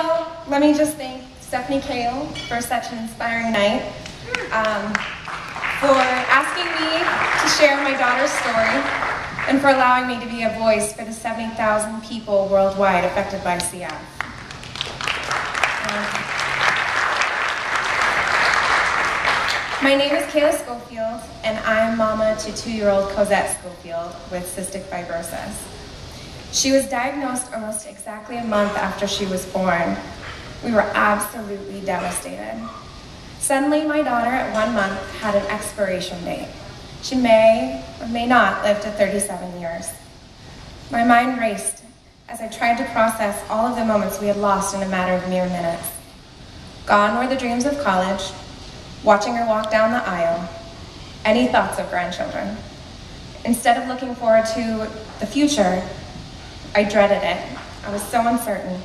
Well, let me just thank Stephanie Kale for such an inspiring night, for asking me to share my daughter's story, and for allowing me to be a voice for the 70,000 people worldwide affected by CF. My name is Kayla Schofield, and I'm mama to 2-year-old Cosette Schofield with cystic fibrosis. She was diagnosed almost exactly a month after she was born. We were absolutely devastated. Suddenly, my daughter at 1 month had an expiration date. She may or may not live to 37 years. My mind raced as I tried to process all of the moments we had lost in a matter of mere minutes. Gone were the dreams of college, watching her walk down the aisle, any thoughts of grandchildren. Instead of looking forward to the future, I dreaded it. I was so uncertain.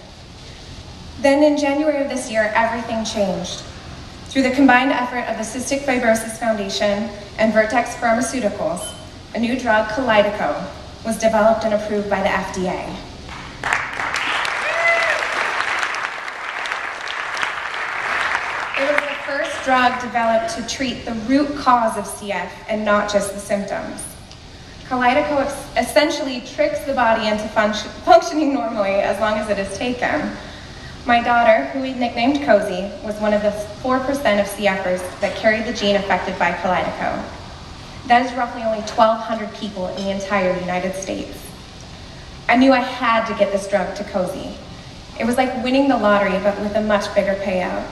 Then in January of this year, everything changed. Through the combined effort of the Cystic Fibrosis Foundation and Vertex Pharmaceuticals, a new drug, Kalydeco, was developed and approved by the FDA. It was the first drug developed to treat the root cause of CF and not just the symptoms. Kalydeco essentially tricks the body into functioning normally as long as it is taken. My daughter, who we nicknamed Cozy, was one of the 4% of CFers that carried the gene affected by Kalydeco. That is roughly only 1,200 people in the entire United States. I knew I had to get this drug to Cozy. It was like winning the lottery, but with a much bigger payout.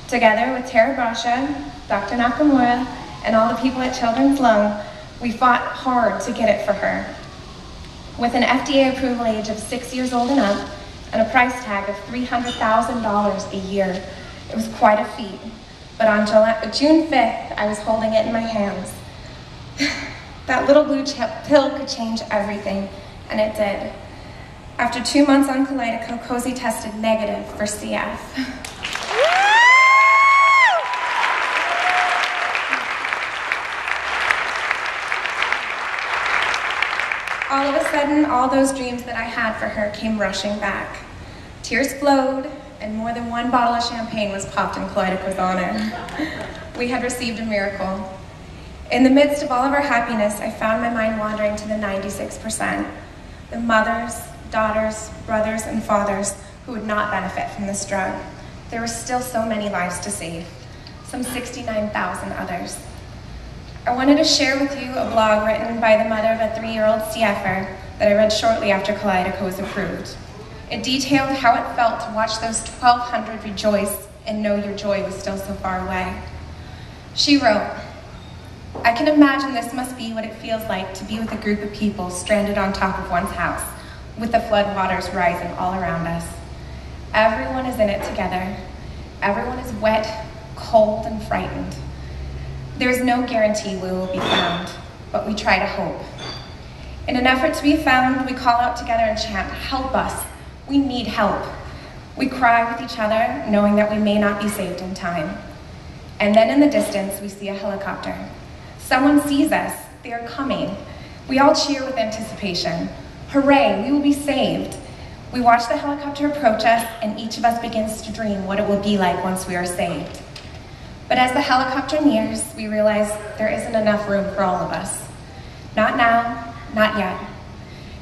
Together with Tara Brasha, Dr. Nakamura, and all the people at Children's Lung, we fought hard to get it for her. With an FDA approval age of 6 years old and up, and a price tag of $300,000 a year, it was quite a feat. But on June 5th, I was holding it in my hands. That little blue pill could change everything, and it did. After 2 months on Kalydeco, Cozy tested negative for CF. All of a sudden, all those dreams that I had for her came rushing back. Tears flowed, and more than 1 bottle of champagne was popped in Kalydeco's honor. We had received a miracle. In the midst of all of our happiness, I found my mind wandering to the 96%, the mothers, daughters, brothers, and fathers who would not benefit from this drug. There were still so many lives to save, some 69,000 others. I wanted to share with you a blog written by the mother of a 3-year-old CFer that I read shortly after Kalydeco was approved. It detailed how it felt to watch those 1,200 rejoice and know your joy was still so far away. She wrote, "I can imagine this must be what it feels like to be with a group of people stranded on top of one's house, with the floodwaters rising all around us. Everyone is in it together. Everyone is wet, cold, and frightened. There is no guarantee we will be found, but we try to hope. In an effort to be found, we call out together and chant, 'Help us, we need help.' We cry with each other, knowing that we may not be saved in time. And then in the distance, we see a helicopter. Someone sees us, they are coming. We all cheer with anticipation. Hooray, we will be saved. We watch the helicopter approach us, and each of us begins to dream what it will be like once we are saved. But as the helicopter nears, we realize there isn't enough room for all of us. Not now, not yet.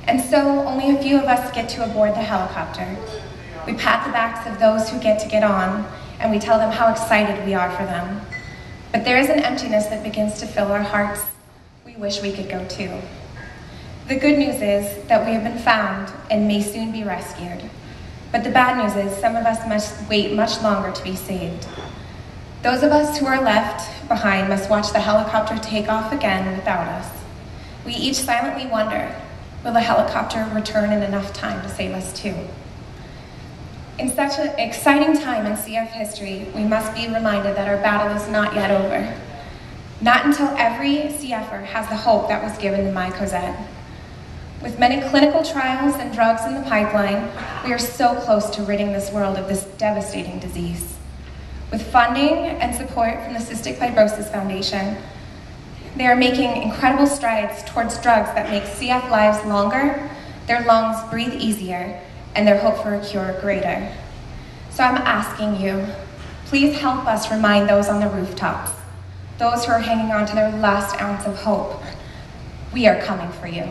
And so only a few of us get to aboard the helicopter. We pat the backs of those who get to get on, and we tell them how excited we are for them. But there is an emptiness that begins to fill our hearts. We wish we could go too. The good news is that we have been found and may soon be rescued. But the bad news is some of us must wait much longer to be saved. Those of us who are left behind must watch the helicopter take off again without us. We each silently wonder, will the helicopter return in enough time to save us too? In such an exciting time in CF history, we must be reminded that our battle is not yet over. Not until every CFer has the hope that was given to my Cosette. With many clinical trials and drugs in the pipeline, we are so close to ridding this world of this devastating disease. With funding and support from the Cystic Fibrosis Foundation, they are making incredible strides towards drugs that make CF lives longer, their lungs breathe easier, and their hope for a cure greater. So I'm asking you, please help us remind those on the rooftops, those who are hanging on to their last ounce of hope, we are coming for you.